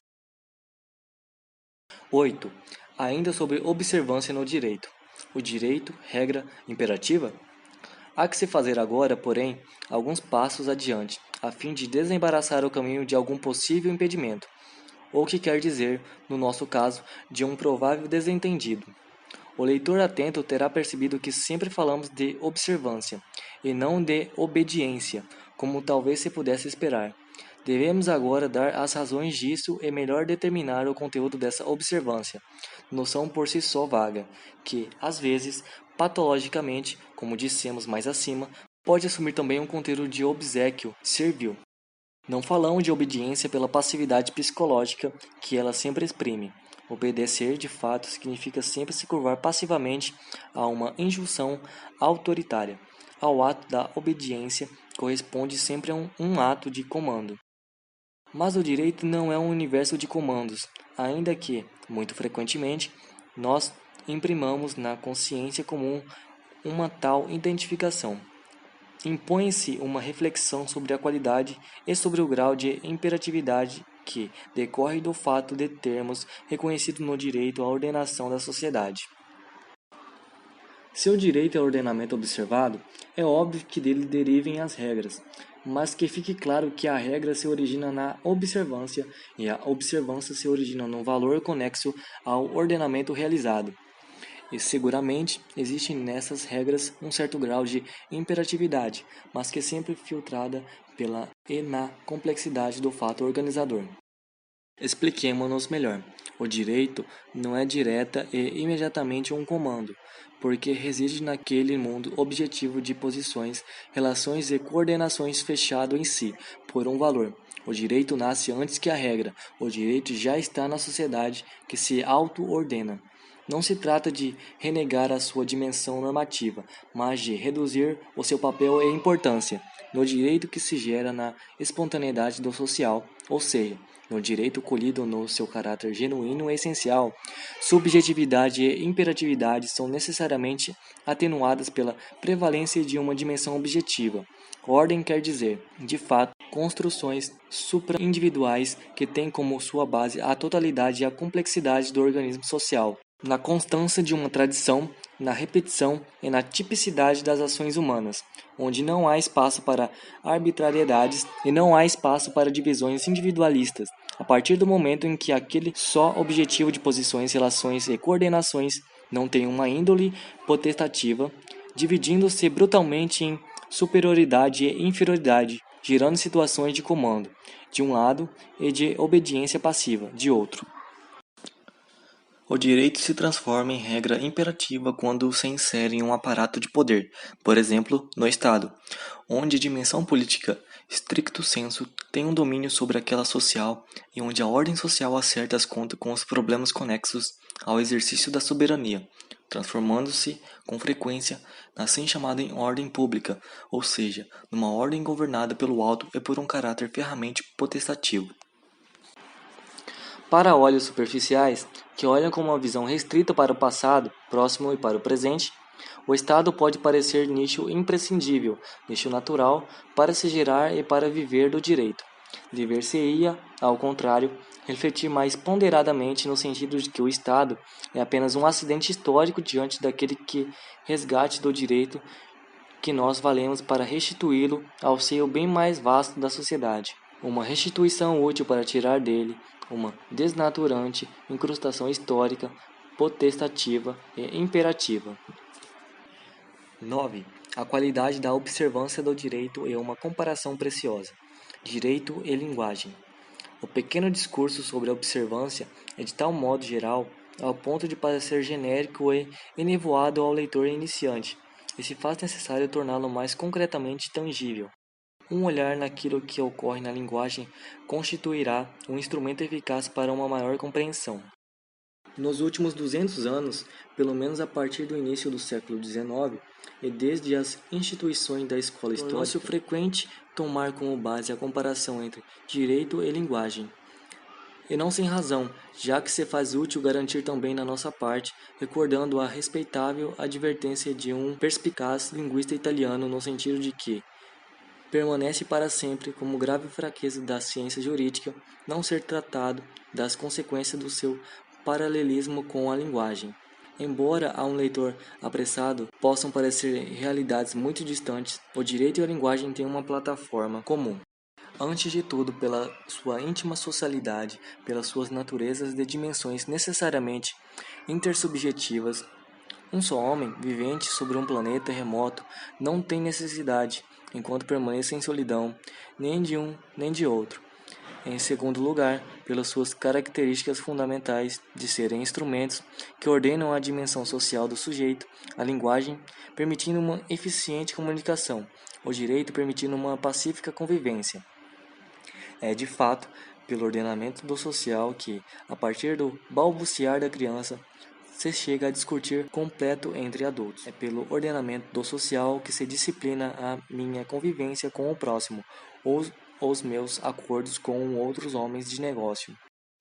S1: 8. Ainda sobre observância no direito. O direito, regra imperativa? Há que se fazer agora, porém, alguns passos adiante, a fim de desembaraçar o caminho de algum possível impedimento, ou que quer dizer, no nosso caso, de um provável desentendido. O leitor atento terá percebido que sempre falamos de observância, e não de obediência, como talvez se pudesse esperar. Devemos agora dar as razões disso e melhor determinar o conteúdo dessa observância, noção por si só vaga, que, às vezes, patologicamente, como dissemos mais acima, pode assumir também um conteúdo de obséquio servil. Não falamos de obediência pela passividade psicológica que ela sempre exprime. Obedecer, de fato, significa sempre se curvar passivamente a uma injunção autoritária. Ao ato da obediência corresponde sempre a um ato de comando. Mas o direito não é um universo de comandos, ainda que, muito frequentemente, nós imprimamos na consciência comum uma tal identificação. Impõe-se uma reflexão sobre a qualidade e sobre o grau de imperatividade que decorre do fato de termos reconhecido no direito a ordenação da sociedade. Se o direito é ordenamento observado, é óbvio que dele derivem as regras, mas que fique claro que a regra se origina na observância e a observância se origina no valor conexo ao ordenamento realizado. E seguramente existe nessas regras um certo grau de imperatividade, mas que é sempre filtrada pela e na complexidade do fato organizador. Expliquemo-nos melhor. O direito não é direta e imediatamente um comando, porque reside naquele mundo objetivo de posições, relações e coordenações fechado em si, por um valor. O direito nasce antes que a regra. O direito já está na sociedade que se auto-ordena. Não se trata de renegar a sua dimensão normativa, mas de reduzir o seu papel e importância no direito que se gera na espontaneidade do social, ou seja, no direito colhido no seu caráter genuíno e essencial. Subjetividade e imperatividade são necessariamente atenuadas pela prevalência de uma dimensão objetiva. Ordem quer dizer, de fato, construções supra-individuais que têm como sua base a totalidade e a complexidade do organismo social, na constância de uma tradição, na repetição e na tipicidade das ações humanas, onde não há espaço para arbitrariedades e não há espaço para divisões individualistas, a partir do momento em que aquele só objetivo de posições, relações e coordenações não tem uma índole potestativa, dividindo-se brutalmente em superioridade e inferioridade, gerando situações de comando, de um lado, e de obediência passiva, de outro. O direito se transforma em regra imperativa quando se insere em um aparato de poder, por exemplo, no Estado, onde a dimensão política, stricto sensu, tem um domínio sobre aquela social e onde a ordem social acerta as contas com os problemas conexos ao exercício da soberania, transformando-se, com frequência, na assim chamada ordem pública, ou seja, numa ordem governada pelo alto e por um caráter ferramente potestativo. Para olhos superficiais, que olham com uma visão restrita para o passado, próximo e para o presente, o Estado pode parecer nicho imprescindível, nicho natural, para se gerar e para viver do direito. Dever-se-ia, ao contrário, refletir mais ponderadamente no sentido de que o Estado é apenas um acidente histórico diante daquele que resgate do direito que nós valemos para restituí-lo ao seio bem mais vasto da sociedade. Uma restituição útil para tirar dele uma desnaturante incrustação histórica, potestativa e imperativa. 9. A qualidade da observância do direito é uma comparação preciosa. Direito e linguagem. O pequeno discurso sobre a observância é de tal modo geral, ao ponto de parecer genérico e enevoado ao leitor iniciante, e se faz necessário torná-lo mais concretamente tangível. Um olhar naquilo que ocorre na linguagem constituirá um instrumento eficaz para uma maior compreensão. Nos últimos 200 anos, pelo menos a partir do início do século XIX, e desde as instituições da escola histórica, tornou-se frequente tomar como base a comparação entre direito e linguagem. E não sem razão, já que se faz útil garantir também na nossa parte, recordando a respeitável advertência de um perspicaz linguista italiano no sentido de que permanece para sempre como grave fraqueza da ciência jurídica não ser tratado das consequências do seu paralelismo com a linguagem. Embora a um leitor apressado possam parecer realidades muito distantes, o direito e a linguagem têm uma plataforma comum. Antes de tudo, pela sua íntima socialidade, pelas suas naturezas de dimensões necessariamente intersubjetivas, um só homem, vivente sobre um planeta remoto, não tem necessidade, enquanto permaneça em solidão, nem de um nem de outro. Em segundo lugar, pelas suas características fundamentais de serem instrumentos que ordenam a dimensão social do sujeito, a linguagem, permitindo uma eficiente comunicação, o direito permitindo uma pacífica convivência. É, de fato, pelo ordenamento do social que, a partir do balbuciar da criança, se chega a discutir completo entre adultos. É pelo ordenamento do social que se disciplina a minha convivência com o próximo, ou os meus acordos com outros homens de negócio.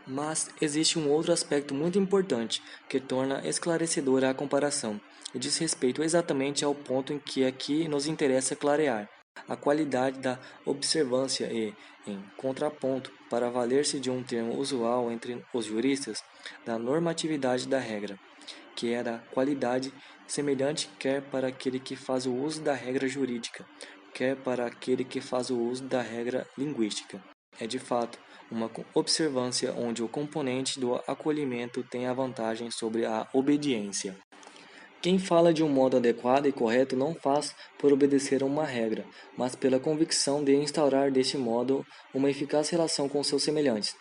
S1: Mas existe um outro aspecto muito importante que torna esclarecedora a comparação, e diz respeito exatamente ao ponto em que aqui nos interessa clarear: a qualidade da observância e, em contraponto, para valer-se de um termo usual entre os juristas, da normatividade da regra, que é da qualidade semelhante quer para aquele que faz o uso da regra jurídica, quer para aquele que faz o uso da regra linguística. É de fato uma observância onde o componente do acolhimento tem a vantagem sobre a obediência. Quem fala de um modo adequado e correto não faz por obedecer a uma regra, mas pela convicção de instaurar deste modo uma eficaz relação com seus semelhantes.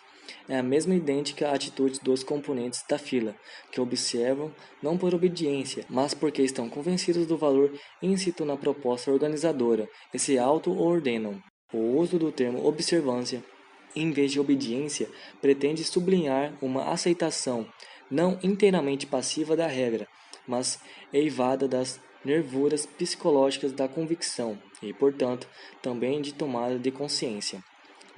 S1: É a mesma idêntica atitude dos componentes da fila, que observam não por obediência, mas porque estão convencidos do valor íncito na proposta organizadora e se auto-ordenam. O uso do termo observância, em vez de obediência, pretende sublinhar uma aceitação não inteiramente passiva da regra, mas eivada das nervuras psicológicas da convicção e, portanto, também de tomada de consciência.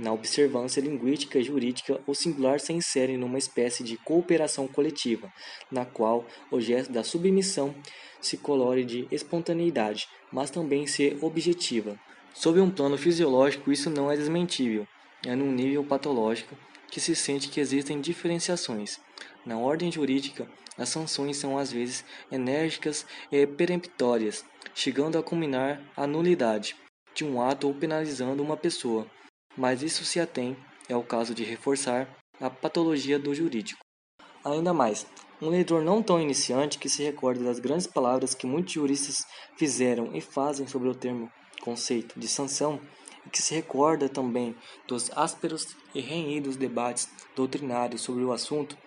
S1: Na observância linguística e jurídica, o singular se insere numa espécie de cooperação coletiva, na qual o gesto da submissão se colore de espontaneidade, mas também se objetiva. Sob um plano fisiológico, isso não é desmentível. É num nível patológico que se sente que existem diferenciações. Na ordem jurídica, as sanções são às vezes enérgicas e peremptórias, chegando a culminar a nulidade de um ato ou penalizando uma pessoa. Mas isso se atém, é o caso de reforçar, a patologia do jurídico. Ainda mais, um leitor não tão iniciante que se recorda das grandes palavras que muitos juristas fizeram e fazem sobre o termo conceito de sanção, e que se recorda também dos ásperos e renhidos debates doutrinários sobre o assunto,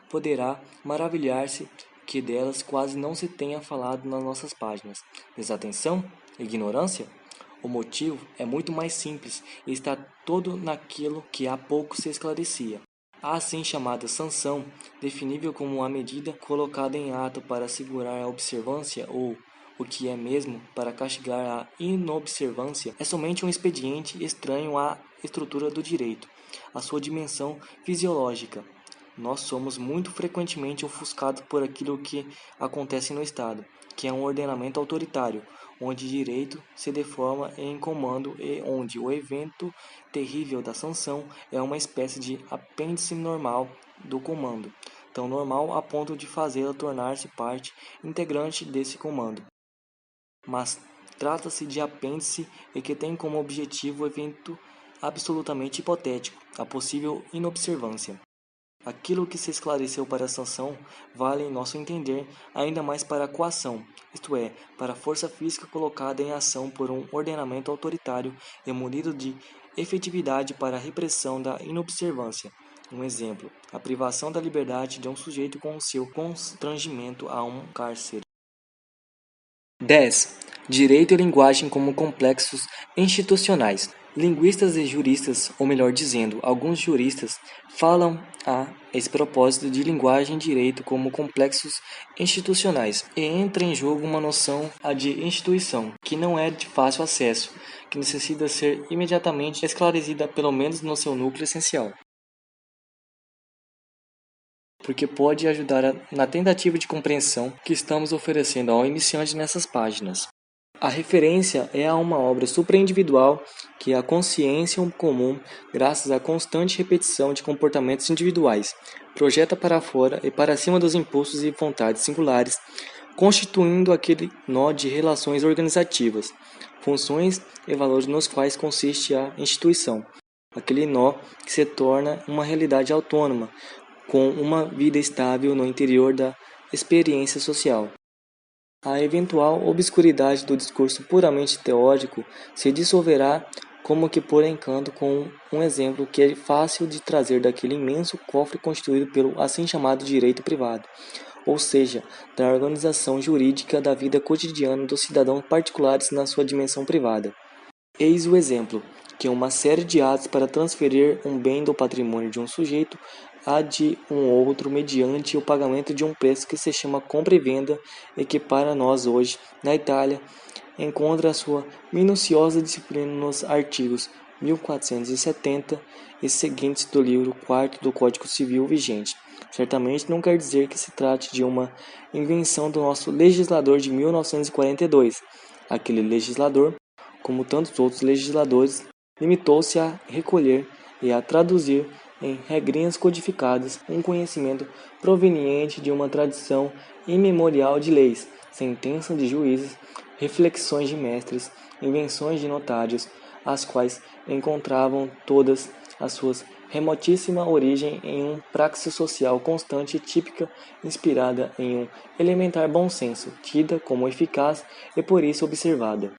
S1: poderá maravilhar-se que delas quase não se tenha falado nas nossas páginas. Desatenção? Ignorância? O motivo é muito mais simples e está todo naquilo que há pouco se esclarecia. A assim chamada sanção, definível como uma medida colocada em ato para assegurar a observância ou, o que é mesmo, para castigar a inobservância, é somente um expediente estranho à estrutura do direito, à sua dimensão fisiológica. Nós somos muito frequentemente ofuscados por aquilo que acontece no Estado, que é um ordenamento autoritário, onde direito se deforma em comando e onde o evento terrível da sanção é uma espécie de apêndice normal do comando, tão normal a ponto de fazê-la tornar-se parte integrante desse comando. Mas trata-se de apêndice e que tem como objetivo o evento absolutamente hipotético, a possível inobservância. Aquilo que se esclareceu para a sanção vale, em nosso entender, ainda mais para a coação, isto é, para a força física colocada em ação por um ordenamento autoritário e munido de efetividade para a repressão da inobservância. Um exemplo, a privação da liberdade de um sujeito com o seu constrangimento a um cárcere. 10. Direito e linguagem como complexos institucionais. Linguistas e juristas, ou melhor dizendo, alguns juristas, falam a esse propósito de linguagem e direito como complexos institucionais, e entra em jogo uma noção, a de instituição, que não é de fácil acesso, que necessita ser imediatamente esclarecida pelo menos no seu núcleo essencial, porque pode ajudar na tentativa de compreensão que estamos oferecendo ao iniciante nessas páginas. A referência é a uma obra supraindividual que a consciência comum, graças à constante repetição de comportamentos individuais, projeta para fora e para cima dos impulsos e vontades singulares, constituindo aquele nó de relações organizativas, funções e valores nos quais consiste a instituição. Aquele nó que se torna uma realidade autônoma, com uma vida estável no interior da experiência social. A eventual obscuridade do discurso puramente teórico se dissolverá como que por encanto com um exemplo que é fácil de trazer daquele imenso cofre constituído pelo assim chamado direito privado, ou seja, da organização jurídica da vida cotidiana dos cidadãos particulares na sua dimensão privada. Eis o exemplo, que uma série de atos para transferir um bem do patrimônio de um sujeito a de um outro mediante o pagamento de um preço que se chama compra e venda e que para nós hoje, na Itália, encontra a sua minuciosa disciplina nos artigos 1470 e seguintes do livro 4º do Código Civil vigente. Certamente não quer dizer que se trate de uma invenção do nosso legislador de 1942. Aquele legislador, como tantos outros legisladores, limitou-se a recolher e a traduzir em regrinhas codificadas um conhecimento proveniente de uma tradição imemorial de leis, sentenças de juízes, reflexões de mestres, invenções de notários, as quais encontravam todas as suas remotíssima origem em uma praxe social constante e típica, inspirada em um elementar bom senso, tida como eficaz e por isso observada.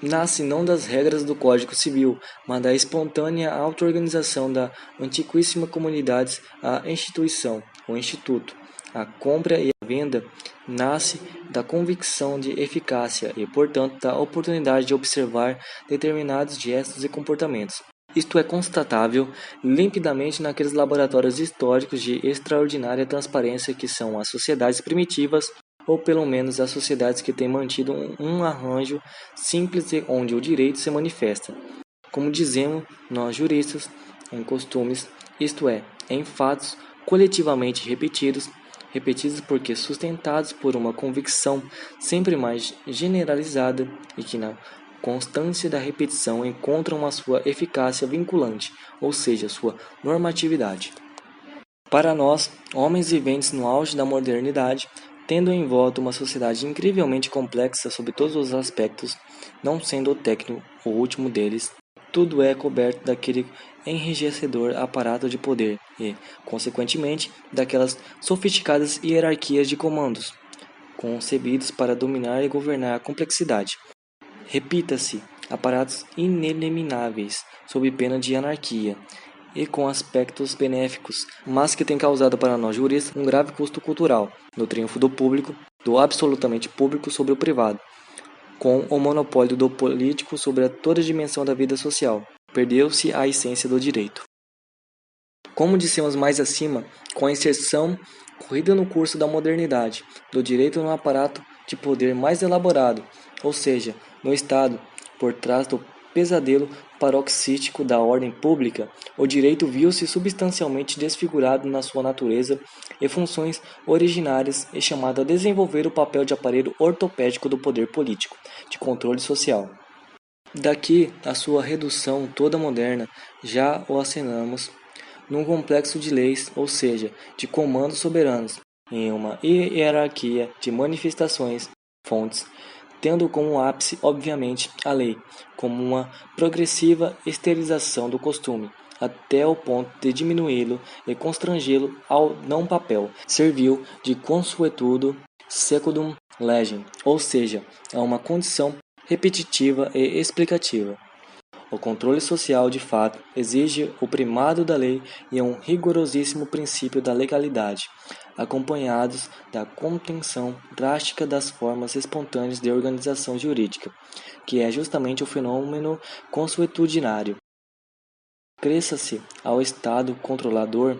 S1: Nasce não das regras do Código Civil, mas da espontânea auto-organização da antiquíssima comunidade, a instituição, o instituto. A compra e a venda nasce da convicção de eficácia e, portanto, da oportunidade de observar determinados gestos e comportamentos. Isto é constatável limpidamente naqueles laboratórios históricos de extraordinária transparência que são as sociedades primitivas, ou pelo menos as sociedades que têm mantido um arranjo simples e onde o direito se manifesta. Como dizemos nós juristas, em costumes, isto é, em fatos coletivamente repetidos porque sustentados por uma convicção sempre mais generalizada e que na constância da repetição encontram a sua eficácia vinculante, ou seja, sua normatividade. Para nós, homens viventes no auge da modernidade, tendo em volta uma sociedade incrivelmente complexa sob todos os aspectos, não sendo o técnico o último deles, tudo é coberto daquele enrijecedor aparato de poder e, consequentemente, daquelas sofisticadas hierarquias de comandos, concebidos para dominar e governar a complexidade. Repita-se, aparatos inelimináveis, sob pena de anarquia, e com aspectos benéficos, mas que tem causado para nós juristas um grave custo cultural, no triunfo do público, do absolutamente público sobre o privado, com o monopólio do político sobre toda a dimensão da vida social. Perdeu-se a essência do direito. Como dissemos mais acima, com a inserção corrida no curso da modernidade, do direito no aparato de poder mais elaborado, ou seja, no Estado, por trás do pesadelo paroxístico da ordem pública, o direito viu-se substancialmente desfigurado na sua natureza e funções originárias e chamado a desenvolver o papel de aparelho ortopédico do poder político, de controle social. Daqui a sua redução toda moderna, já o assinamos, num complexo de leis, ou seja, de comandos soberanos, em uma hierarquia de manifestações, fontes, tendo como ápice, obviamente, a lei, como uma progressiva esterilização do costume, até o ponto de diminuí-lo e constrangê-lo ao não papel, servil de consuetudo secundum legem, ou seja, a uma condição repetitiva e explicativa. O controle social, de fato, exige o primado da lei e um rigorosíssimo princípio da legalidade, acompanhados da contenção drástica das formas espontâneas de organização jurídica, que é justamente o fenômeno consuetudinário. Cresça-se ao Estado controlador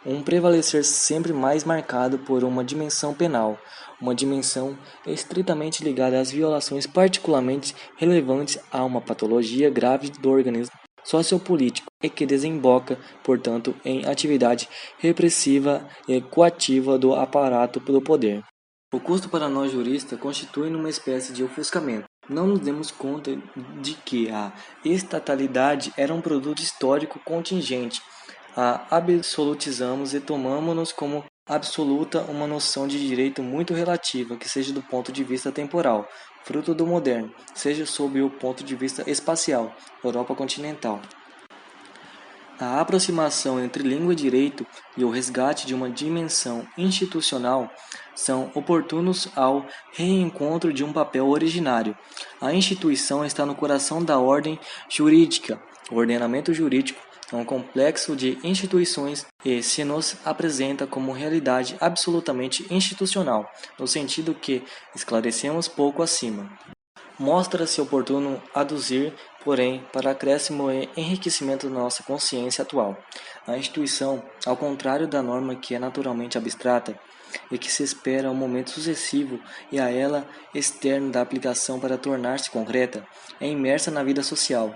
S1: um prevalecer sempre mais marcado por uma dimensão penal, uma dimensão estritamente ligada às violações particularmente relevantes a uma patologia grave do organismo sociopolítico e que desemboca, portanto, em atividade repressiva e coativa do aparato do poder. O custo para nós juristas constitui uma espécie de ofuscamento não nos demos conta de que a estatalidade era um produto histórico contingente. A absolutizamos e tomamos-nos como absoluta uma noção de direito muito relativa, que seja do ponto de vista temporal, fruto do moderno, seja sob o ponto de vista espacial, Europa continental. A aproximação entre língua e direito e o resgate de uma dimensão institucional são oportunos ao reencontro de um papel originário. A instituição está no coração da ordem jurídica. O ordenamento jurídico é um complexo de instituições e se nos apresenta como realidade absolutamente institucional, no sentido que esclarecemos pouco acima. Mostra-se oportuno aduzir, porém, para acréscimo e enriquecimento da nossa consciência atual. A instituição, ao contrário da norma que é naturalmente abstrata e que se espera um momento sucessivo e a ela externo da aplicação para tornar-se concreta, é imersa na vida social.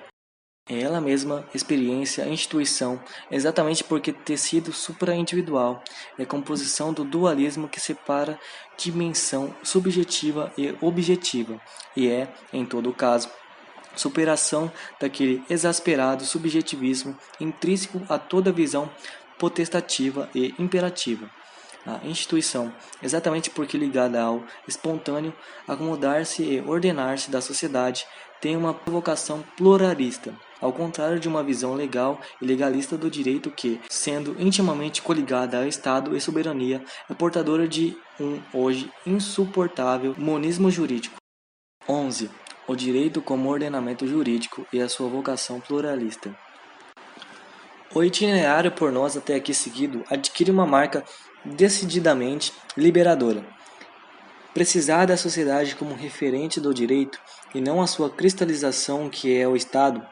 S1: É ela mesma experiência, instituição, exatamente porque tecido supra-individual é composição do dualismo que separa dimensão subjetiva e objetiva, e é, em todo caso, superação daquele exasperado subjetivismo intrínseco a toda visão potestativa e imperativa. A instituição, exatamente porque ligada ao espontâneo acomodar-se e ordenar-se da sociedade, tem uma vocação pluralista, ao contrário de uma visão legal e legalista do direito que, sendo intimamente coligada ao Estado e soberania, é portadora de um hoje insuportável monismo jurídico. 11. O direito como ordenamento jurídico e a sua vocação pluralista. O itinerário por nós até aqui seguido adquire uma marca decididamente liberadora. Precisar da sociedade como referente do direito e não a sua cristalização que é o Estado,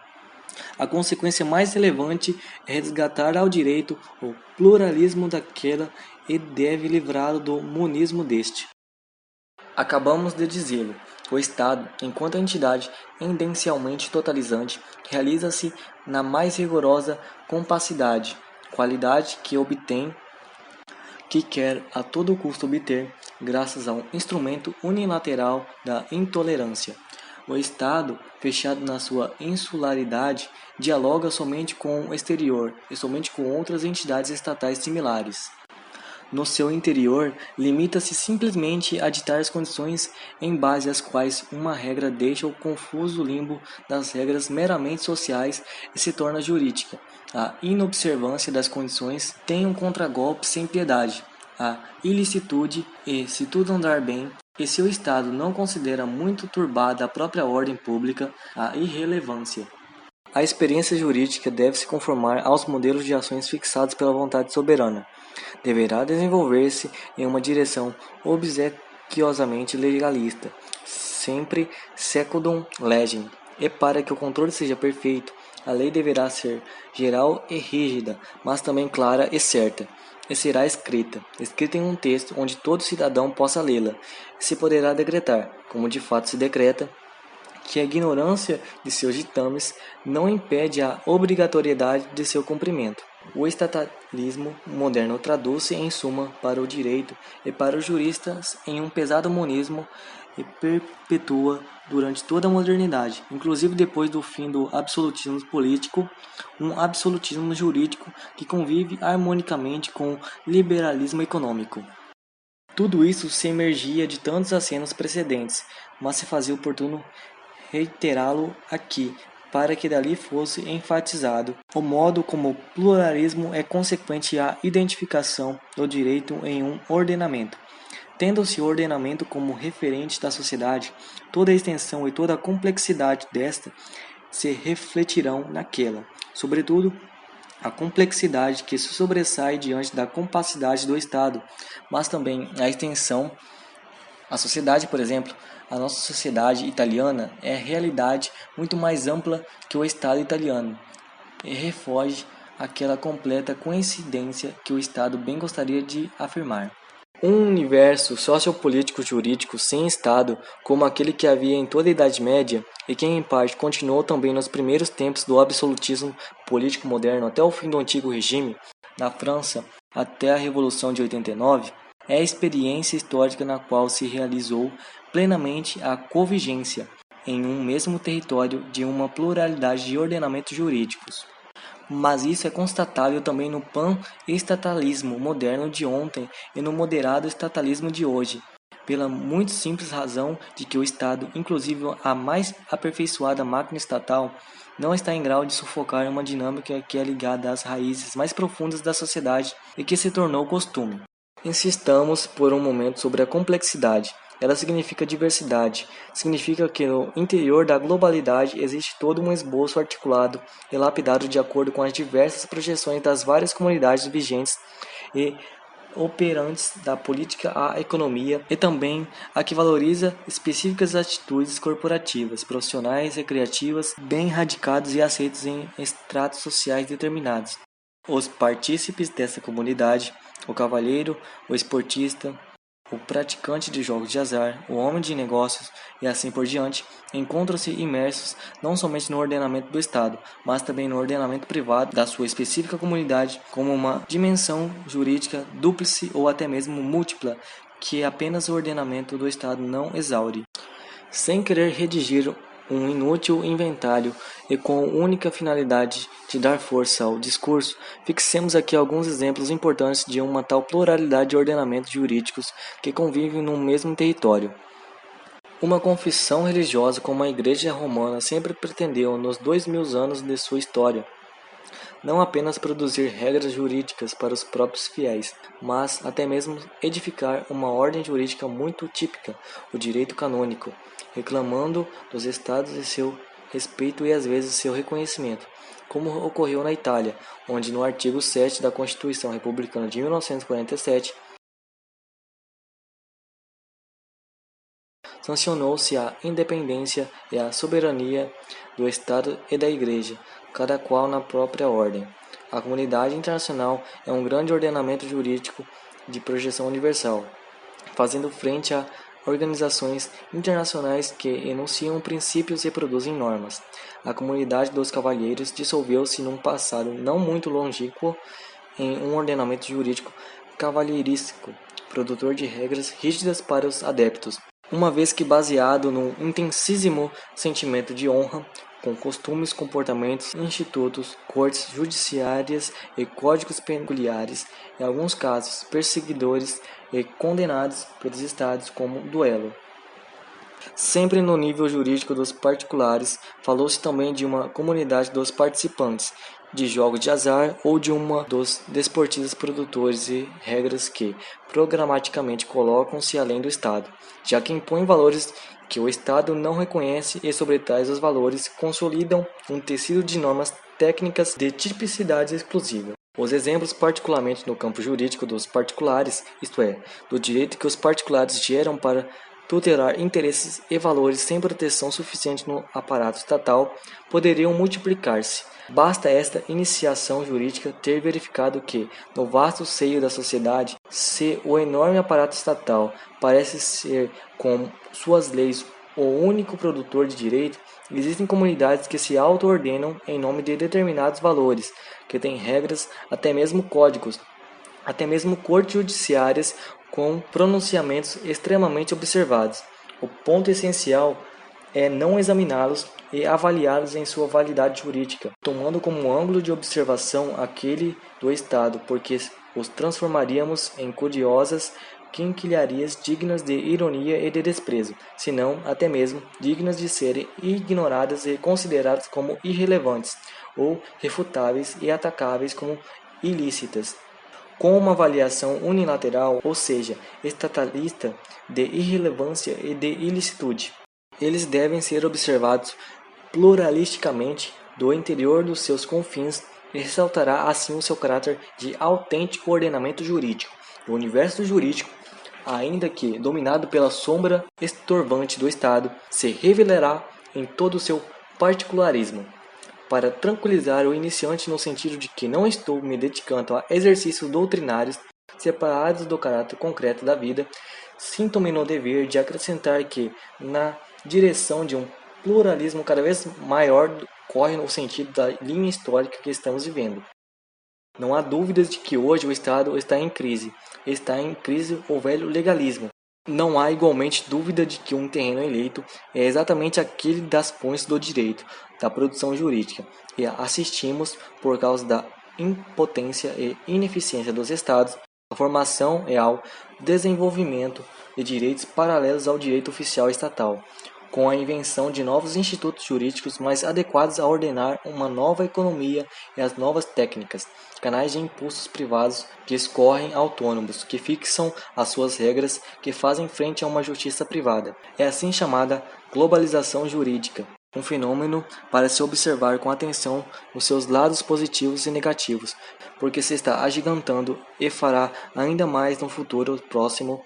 S1: a consequência mais relevante é resgatar ao direito o pluralismo daquela e deve livrá-lo do monismo deste. Acabamos de dizê-lo, o Estado, enquanto entidade endencialmente totalizante, realiza-se na mais rigorosa compacidade, qualidade que obtém, que quer a todo custo obter, graças a um instrumento unilateral da intolerância. O Estado, fechado na sua insularidade, dialoga somente com o exterior e somente com outras entidades estatais similares. No seu interior, limita-se simplesmente a ditar as condições em base às quais uma regra deixa o confuso limbo das regras meramente sociais e se torna jurídica. A inobservância das condições tem um contragolpe sem piedade, a ilicitude e, se tudo andar bem, e se o Estado não considera muito turbada a própria ordem pública, a irrelevância. A experiência jurídica deve se conformar aos modelos de ações fixados pela vontade soberana. Deverá desenvolver-se em uma direção obsequiosamente legalista, sempre secundum legem, e para que o controle seja perfeito, a lei deverá ser geral e rígida, mas também clara e certa, e será escrita em um texto onde todo cidadão possa lê-la, e se poderá decretar, como de fato se decreta, que a ignorância de seus ditames não impede a obrigatoriedade de seu cumprimento. O estatalismo moderno traduz-se, em suma, para o direito e para os juristas em um pesado monismo e perpetua durante toda a modernidade, inclusive depois do fim do absolutismo político, um absolutismo jurídico que convive harmonicamente com o liberalismo econômico. Tudo isso se emergia de tantos acenos precedentes, mas se fazia oportuno reiterá-lo aqui, para que dali fosse enfatizado o modo como o pluralismo é consequente à identificação do direito em um ordenamento. Tendo-se o ordenamento como referente da sociedade, toda a extensão e toda a complexidade desta se refletirão naquela, sobretudo a complexidade que se sobressai diante da compacidade do Estado, mas também a extensão. A sociedade, por exemplo, a nossa sociedade italiana é realidade muito mais ampla que o Estado italiano e refoge àquela completa coincidência que o Estado bem gostaria de afirmar. Um universo sociopolítico jurídico sem Estado, como aquele que havia em toda a Idade Média e que em parte continuou também nos primeiros tempos do absolutismo político moderno até o fim do Antigo Regime, na França até a Revolução de 89, é a experiência histórica na qual se realizou plenamente a convigência em um mesmo território de uma pluralidade de ordenamentos jurídicos. Mas isso é constatável também no pan-estatalismo moderno de ontem e no moderado estatalismo de hoje, pela muito simples razão de que o Estado, inclusive a mais aperfeiçoada máquina estatal, não está em grau de sufocar uma dinâmica que é ligada às raízes mais profundas da sociedade e que se tornou costume. Insistamos por um momento sobre a complexidade. Ela significa diversidade, significa que no interior da globalidade existe todo um esboço articulado e lapidado de acordo com as diversas projeções das várias comunidades vigentes e operantes da política à economia e também a que valoriza específicas atitudes corporativas, profissionais, recreativas, bem radicados e aceitos em estratos sociais determinados. Os partícipes dessa comunidade, o cavalheiro, o esportista, o praticante de jogos de azar, o homem de negócios e assim por diante, encontram-se imersos não somente no ordenamento do Estado, mas também no ordenamento privado da sua específica comunidade, como uma dimensão jurídica dúplice ou até mesmo múltipla, que apenas o ordenamento do Estado não exaure. Sem querer redigir um inútil inventário e com única finalidade de dar força ao discurso, fixemos aqui alguns exemplos importantes de uma tal pluralidade de ordenamentos jurídicos que convivem num mesmo território. Uma confissão religiosa como a Igreja Romana sempre pretendeu nos 2000 anos de sua história, não apenas produzir regras jurídicas para os próprios fiéis, mas até mesmo edificar uma ordem jurídica muito típica, o direito canônico, reclamando dos estados de seu respeito e às vezes seu reconhecimento, como ocorreu na Itália, onde no artigo 7 da Constituição Republicana de 1947 sancionou-se a independência e a soberania do Estado e da Igreja, cada qual na própria ordem. A comunidade internacional é um grande ordenamento jurídico de projeção universal, fazendo frente a organizações internacionais que enunciam princípios e produzem normas. A comunidade dos cavalheiros dissolveu-se num passado não muito longínquo em um ordenamento jurídico cavalheirístico, produtor de regras rígidas para os adeptos, uma vez que baseado num intensíssimo sentimento de honra, com costumes, comportamentos, institutos, cortes judiciárias e códigos peculiares, em alguns casos perseguidores e condenados pelos estados como duelo. Sempre no nível jurídico dos particulares, falou-se também de uma comunidade dos participantes de jogos de azar ou de uma dos desportistas produtores e regras que, programaticamente, colocam-se além do Estado, já que impõem valores que o Estado não reconhece e, sobre tais os valores, consolidam um tecido de normas técnicas de tipicidade exclusiva. Os exemplos, particularmente no campo jurídico dos particulares, isto é, do direito que os particulares geram para tutelar interesses e valores sem proteção suficiente no aparato estatal, poderiam multiplicar-se. Basta esta iniciação jurídica ter verificado que, no vasto seio da sociedade, se o enorme aparato estatal parece ser, com suas leis, o único produtor de direito, existem comunidades que se auto-ordenam em nome de determinados valores, que têm regras, até mesmo códigos, até mesmo cortes judiciárias com pronunciamentos extremamente observados. O ponto essencial é não examiná-los e avaliá-los em sua validade jurídica, tomando como ângulo de observação aquele do Estado, porque os transformaríamos em curiosas quinquilharias dignas de ironia e de desprezo, se não até mesmo dignas de serem ignoradas e consideradas como irrelevantes, ou refutáveis e atacáveis como ilícitas. Com uma avaliação unilateral, ou seja, estatalista, de irrelevância e de ilicitude. Eles devem ser observados pluralisticamente do interior dos seus confins e ressaltará assim o seu caráter de autêntico ordenamento jurídico. O universo jurídico, ainda que dominado pela sombra estorvante do Estado, se revelará em todo o seu particularismo. Para tranquilizar o iniciante no sentido de que não estou me dedicando a exercícios doutrinários separados do caráter concreto da vida, sinto-me no dever de acrescentar que, na direção de um pluralismo cada vez maior, corre no sentido da linha histórica que estamos vivendo. Não há dúvidas de que hoje o Estado está em crise o velho legalismo, Não há igualmente dúvida de que um terreno eleito é exatamente aquele das pontes do direito, da produção jurídica, e assistimos, por causa da impotência e ineficiência dos Estados, à formação e ao desenvolvimento de direitos paralelos ao direito oficial estatal, com a invenção de novos institutos jurídicos mais adequados a ordenar uma nova economia e as novas técnicas, canais de impulsos privados que escorrem autônomos, que fixam as suas regras, que fazem frente a uma justiça privada. É assim chamada globalização jurídica, um fenômeno para se observar com atenção nos seus lados positivos e negativos, porque se está agigantando e fará ainda mais no futuro próximo.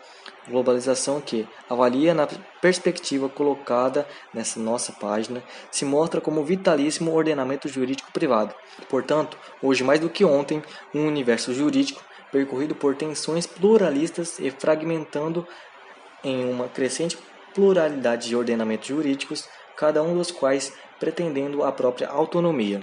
S1: Globalização que, avalia na perspectiva colocada nessa nossa página, se mostra como vitalíssimo ordenamento jurídico privado. Portanto, hoje mais do que ontem, um universo jurídico percorrido por tensões pluralistas e fragmentando em uma crescente pluralidade de ordenamentos jurídicos, cada um dos quais pretendendo a própria autonomia.